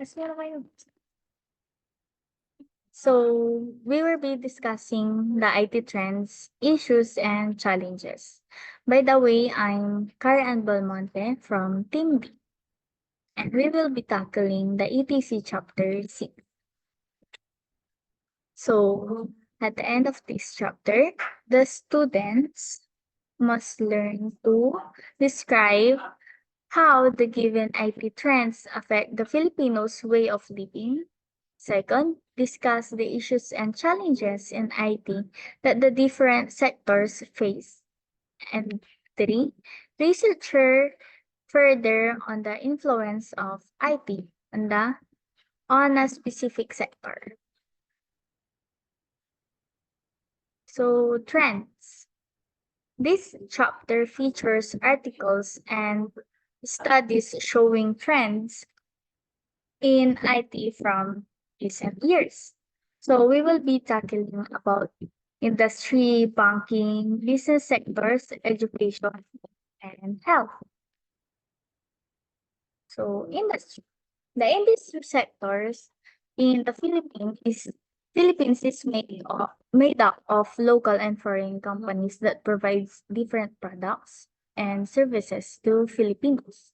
Mas meron kayo. So, we will be discussing the IT trends, issues, and challenges. By the way, I'm Karen Belmonte from Team B, and we will be tackling the ETC Chapter 6. So, at the end of this chapter, the students must learn to describe how the given IT trends affect the Filipinos' way of living. Second, discuss the issues and challenges in IT that the different sectors face. And three, researcher further on the influence of IT on a specific sector. So, trends. This chapter features articles and studies showing trends in IT from recent years. So we will be tackling about industry, banking, business sectors, education, and health. So industry. The industry sectors in the Philippines is made up of local and foreign companies that provides different products and services to Filipinos.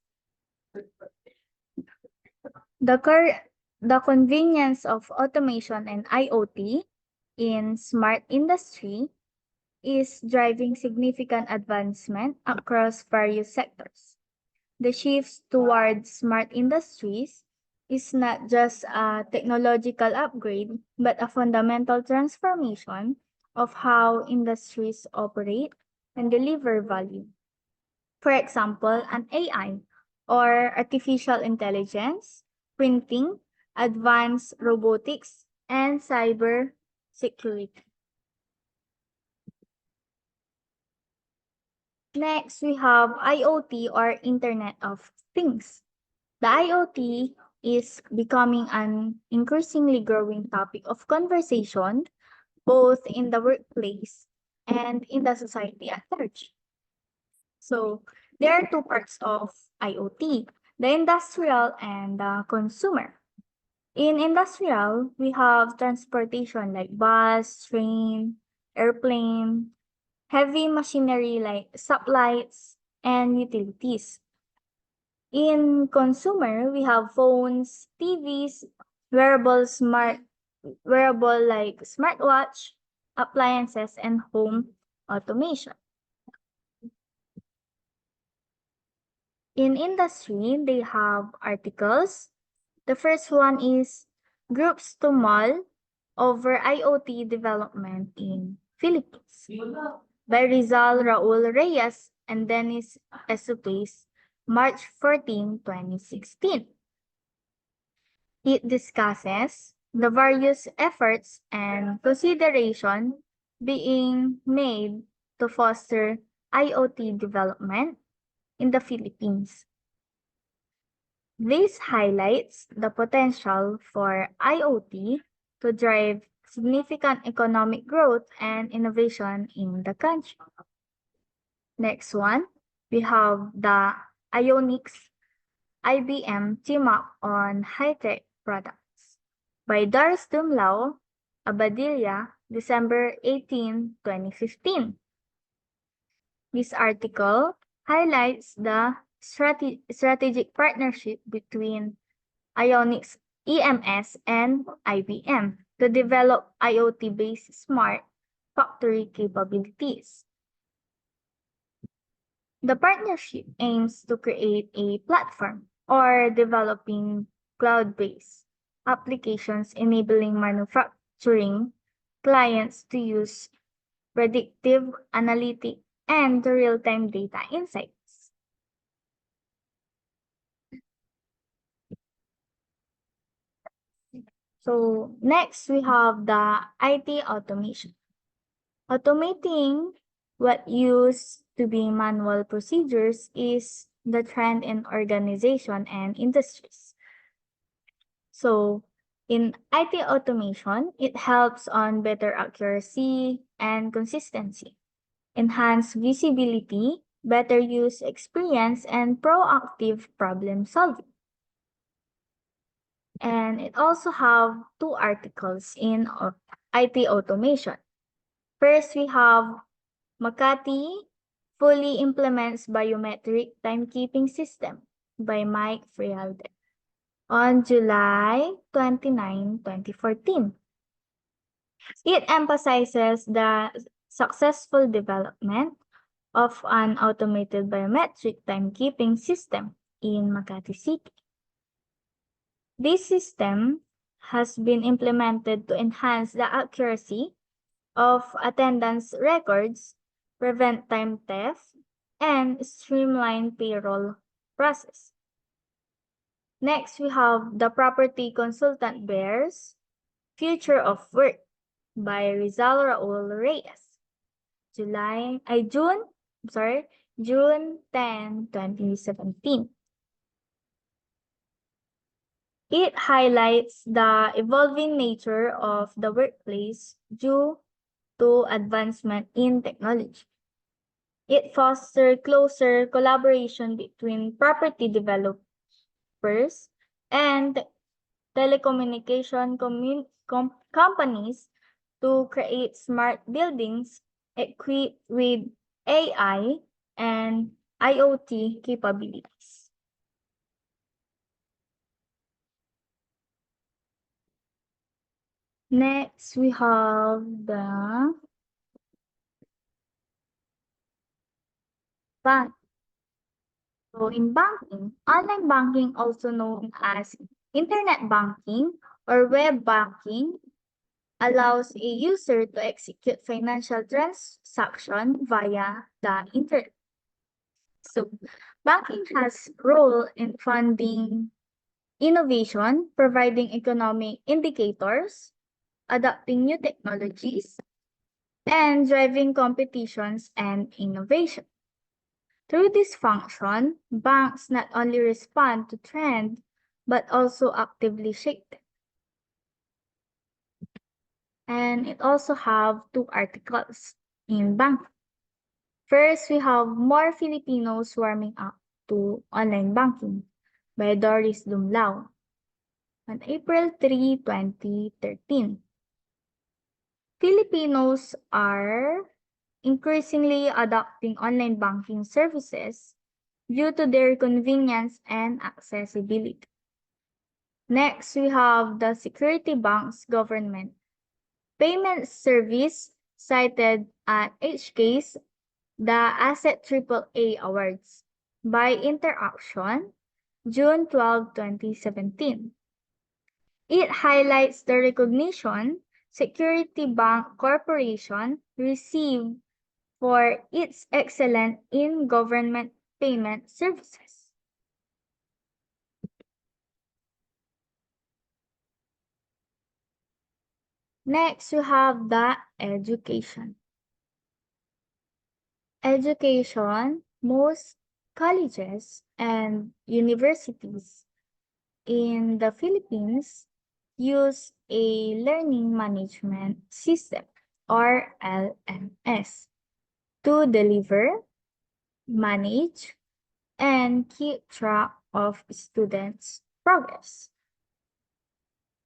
The cur- the convenience of automation and IoT in smart industry is driving significant advancement across various sectors. The shift towards smart industries is not just a technological upgrade, but a fundamental transformation of how industries operate and deliver value. For example, an AI or artificial intelligence, printing, advanced robotics, and cyber security. Next, we have IoT or Internet of Things. The IoT is becoming an increasingly growing topic of conversation both in the workplace and in the society at large. So, there are two parts of IoT, the industrial and the consumer. In industrial, we have transportation like bus, train, airplane, heavy machinery like stoplights, and utilities. In consumer, we have phones, TVs, wearable like smartwatch, appliances, and home automation. In industry, they have articles. The first one is Groups to Mull over IoT Development in Philippines by Rizal Raul Reyes and Dennis Esupes, March 14, 2016. It discusses the various efforts and consideration being made to foster IoT development in the Philippines. This highlights the potential for IoT to drive significant economic growth and innovation in the country. Next one, we have the Ionics IBM team up on high-tech products by Doris Dumlao, Abadilla, December 18, 2015. This article highlights the strategic partnership between Ionics EMS and IBM to develop IoT-based smart factory capabilities. The partnership aims to create a platform or developing cloud-based applications enabling manufacturing clients to use predictive analytic and real-time data insights. So next we have the IT automation. Automating what used to be manual procedures is the trend in organization and industries. So in IT automation, it helps on better accuracy and consistency, enhanced visibility, better use experience, and proactive problem solving. And it also have two articles in IT automation. First, we have Makati fully implements biometric timekeeping system by Mike Frialde on July 29, 2014. It emphasizes the successful development of an automated biometric timekeeping system in Makati City. This system has been implemented to enhance the accuracy of attendance records, prevent time theft, and streamline payroll process. Next, we have The Property Consultant Bears Future of Work by Rizal Raul Reyes. June 10, 2017. It highlights the evolving nature of the workplace due to advancement in technology. It fosters closer collaboration between property developers and telecommunication companies to create smart buildings equipped with AI and IoT capabilities. Next, we have the bank. So in banking, online banking, also known as internet banking or web banking, allows a user to execute financial transaction via the internet. So banking has role in funding innovation, providing economic indicators, adopting new technologies, and driving competitions and innovation. Through this function, banks not only respond to trend, but also actively shape them. And it also have two articles in bank. First, we have More Filipinos Warming Up to Online Banking by Doris Dumlao on April 3, 2013. Filipinos are increasingly adopting online banking services due to their convenience and accessibility. Next, we have the Security Bank's government payment service cited at HK's the Asset AAA Awards by Interaction, June 12, 2017. It highlights the recognition Security Bank Corporation received for its excellence in government payment services. Next, you have the education. Education, most colleges and universities in the Philippines use a learning management system or LMS to deliver, manage, and keep track of students' progress.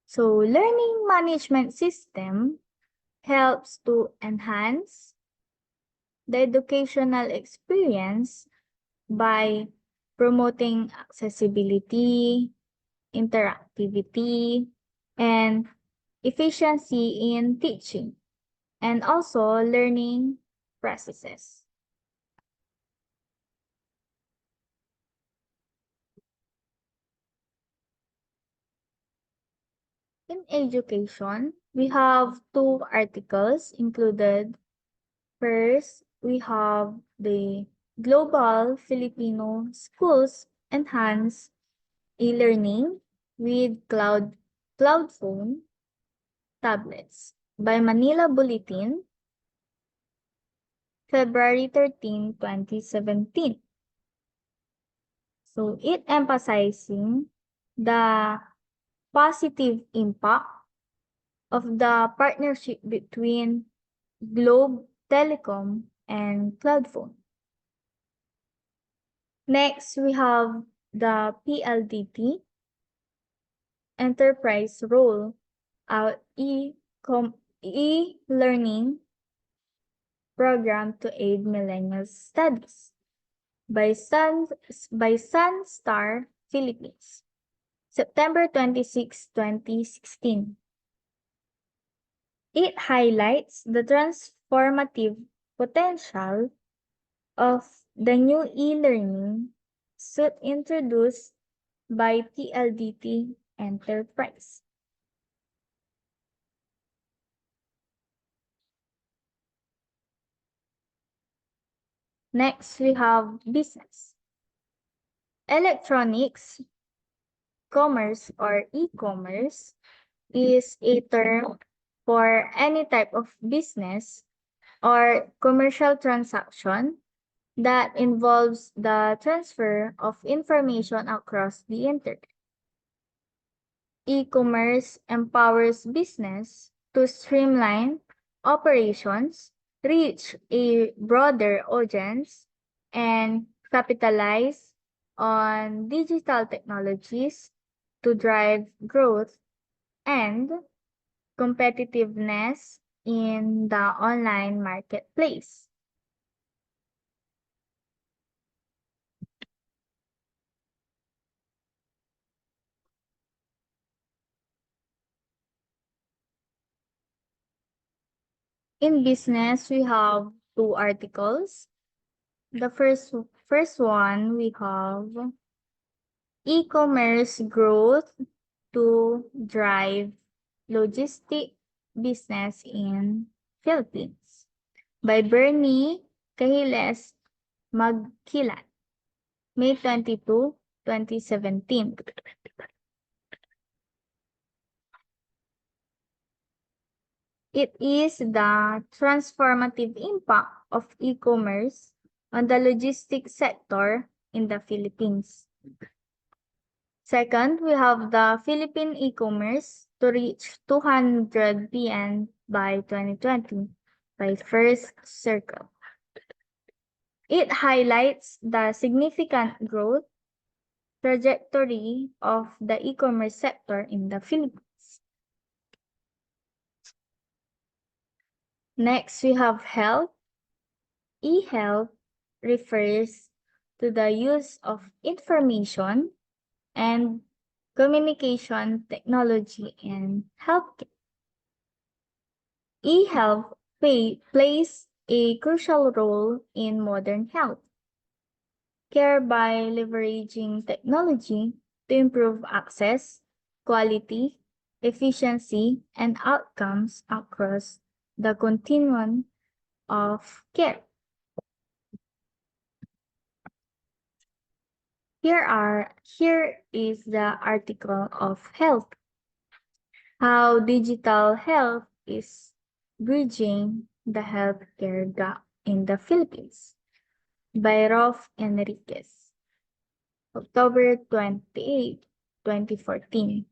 So learning management system helps to enhance the educational experience by promoting accessibility, interactivity, and efficiency in teaching, and also learning processes. In education, we have two articles included. First, we have the Global Filipino Schools Enhance E-Learning with Cloud Phone Tablets by Manila Bulletin, February 13, 2017. So it emphasizing the positive impact of the partnership between Globe Telecom and Cloudphone. Next, we have the PLDT, enterprise roll out e-learning program to aid millennial studies by Sunstar Philippines, September 26, 2016. It highlights the transformative potential of the new e-learning suite introduced by PLDT Enterprise. Next, we have business. Electronics, commerce or e-commerce is a term for any type of business or commercial transaction that involves the transfer of information across the internet. E-commerce empowers business to streamline operations, reach a broader audience, and capitalize on digital technologies to drive growth and competitiveness in the online marketplace. In business, we have two articles. The first one, we have e-commerce growth to drive logistic business in Philippines by Bernie Cahiles Magkilat, May 22, 2017. It is the transformative impact of e-commerce on the logistics sector in the Philippines. Second, we have the Philippine e-commerce to reach 200 billion by 2020 by First Circle. It highlights the significant growth trajectory of the e-commerce sector in the Philippines. Next, we have health. E-health refers to the use of information and communication technology in healthcare. E-health plays a crucial role in modern health care by leveraging technology to improve access, quality, efficiency, and outcomes across the continuum of care. Here is the article of health. How digital health is bridging the healthcare gap in the Philippines by Rolf Enriquez, October 28, 2014.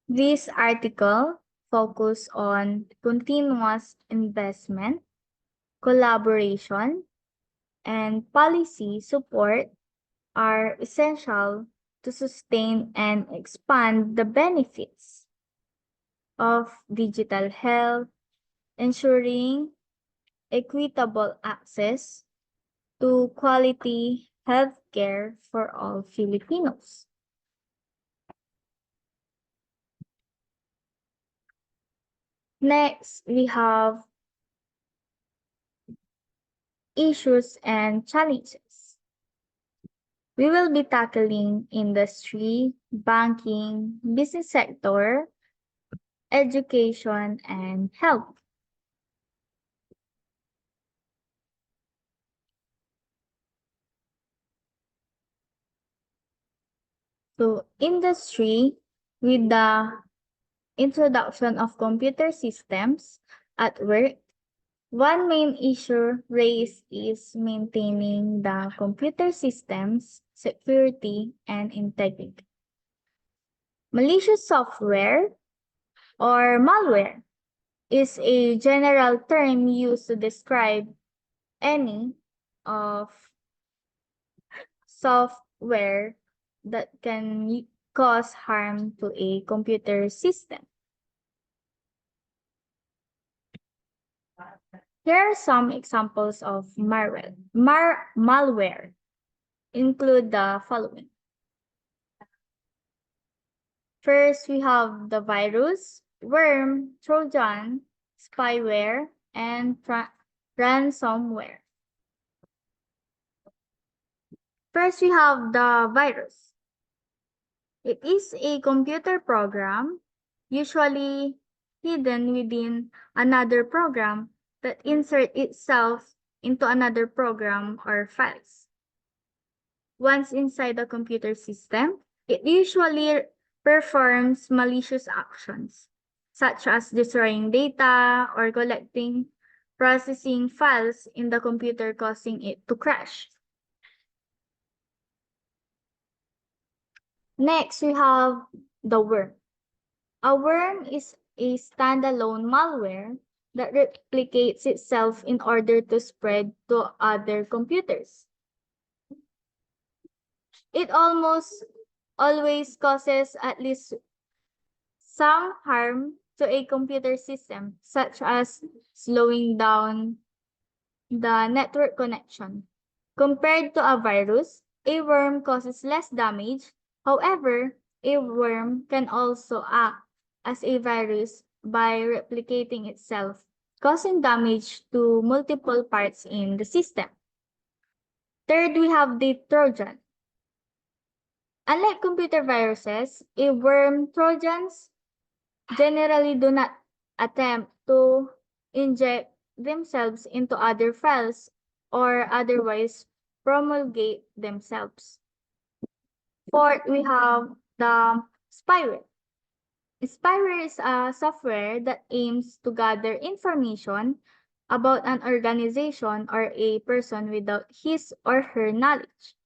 This article focuses on continuous investment, collaboration, and policy support are essential to sustain and expand the benefits of digital health, ensuring equitable access to quality healthcare for all Filipinos. Next, we have issues and challenges. We will be tackling industry, banking, business sector, education, and health. So, industry, with the introduction of computer systems at work, one main issue raised is maintaining the computer system's security and integrity. Malicious software or malware is a general term used to describe any of software that can cause harm to a computer system. Here are some examples of malware. Malware include the following. First, we have the virus, worm, Trojan, spyware, and ransomware. First, we have the virus. It is a computer program, usually hidden within another program that insert itself into another program or files. Once inside the computer system, it usually performs malicious actions, such as destroying data or collecting processing files in the computer, causing it to crash. Next, we have the worm. A worm is a standalone malware that replicates itself in order to spread to other computers. It almost always causes at least some harm to a computer system, such as slowing down the network connection. Compared to a virus, a worm causes less damage. However, a worm can also act as a virus by replicating itself, causing damage to multiple parts in the system. Third, we have the Trojan. Unlike computer viruses, a worm Trojans generally do not attempt to inject themselves into other files or otherwise promulgate themselves. Fourth, we have the spyware. Spyware is a software that aims to gather information about an organization or a person without his or her knowledge.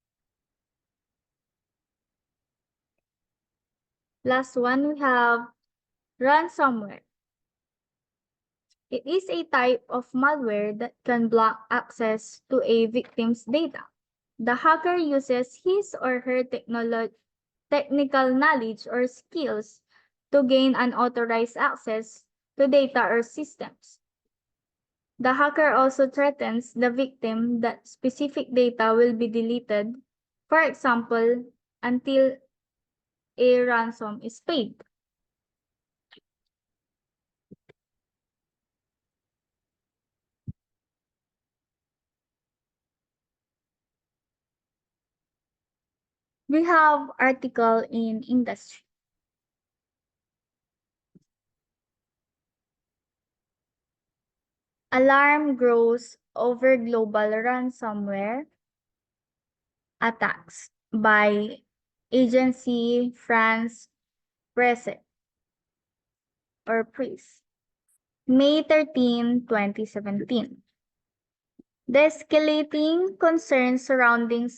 Last one, we have ransomware. It is a type of malware that can block access to a victim's data. The hacker uses his or her technical knowledge or skills to gain unauthorized access to data or systems. The hacker also threatens the victim that specific data will be deleted, for example, until a ransom is paid. We have article in industry. Alarm grows over global ransomware attacks by Agency France Presse or Presse. May 13, 2017. The escalating concerns surrounding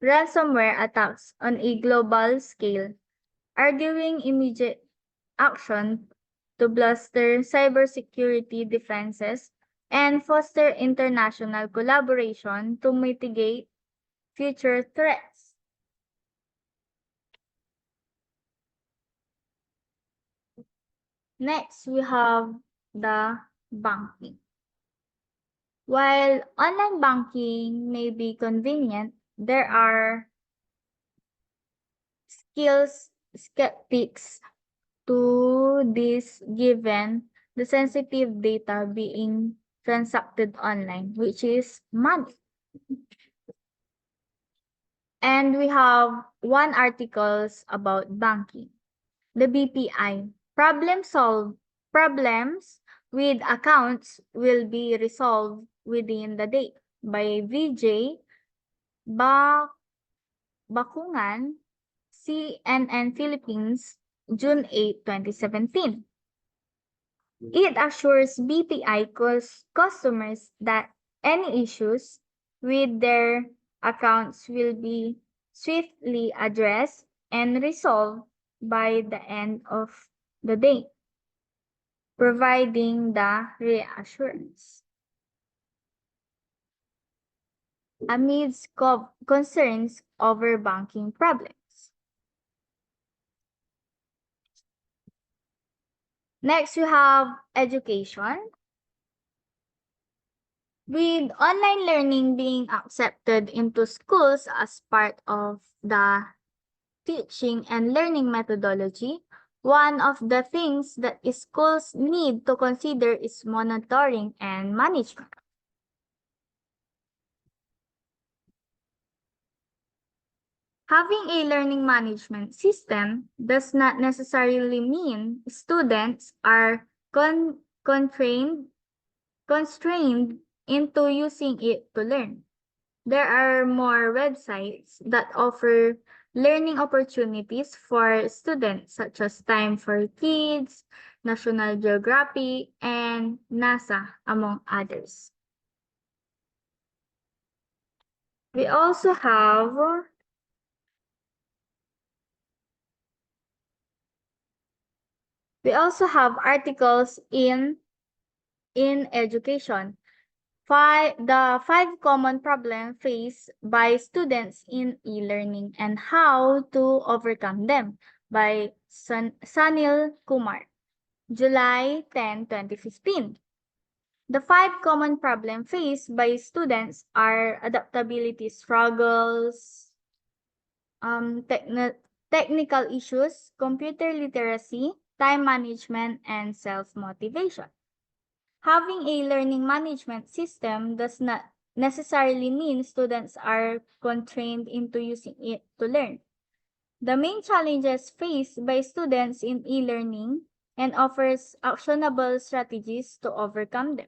ransomware attacks on a global scale, arguing immediate action to bolster cybersecurity defenses and foster international collaboration to mitigate future threats. Next, we have the banking. While online banking may be convenient, there are skeptics to this given the sensitive data being transacted online, which is money. And we have one articles about banking. The BPI. Problems with accounts will be resolved within the day by VJ Bakungan, CNN Philippines, June 8, 2017. It assures BPI customers that any issues with their accounts will be swiftly addressed and resolved by the end of the day, providing the reassurance. Amidst concerns over banking problems. Next, we have education. With online learning being accepted into schools as part of the teaching and learning methodology, one of the things that schools need to consider is monitoring and management. Having a learning management system does not necessarily mean students are constrained into using it to learn. There are more websites that offer learning opportunities for students, such as Time for Kids, National Geographic, and NASA, among others. We also have articles in education. The five common problems faced by students in e-learning and how to overcome them by Sanil Kumar, July 10, 2015. The five common problems faced by students are adaptability struggles, um, techni- technical issues, computer literacy, time management, and self-motivation. Having a learning management system does not necessarily mean students are constrained into using it to learn. The main challenges faced by students in e-learning and offers actionable strategies to overcome them.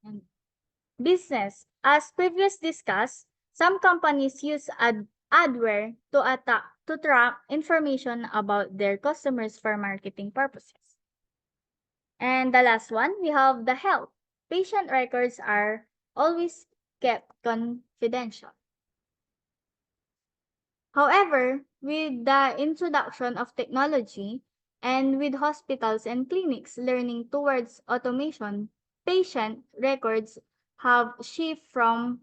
And business. As previously discussed, some companies use adware to track information about their customers for marketing purposes. And the last one, we have the health. Patient records are always kept confidential. However, with the introduction of technology and with hospitals and clinics learning towards automation, patient records have shifted from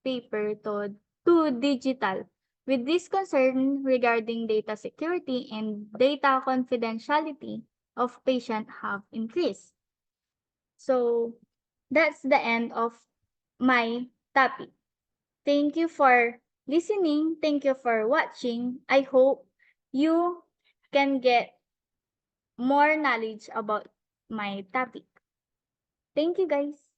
paper to digital. With this concern regarding data security and data confidentiality of patient have increased. So that's the end of my topic. Thank you for listening. Thank you for watching. I hope you can get more knowledge about my topic. Thank you, guys.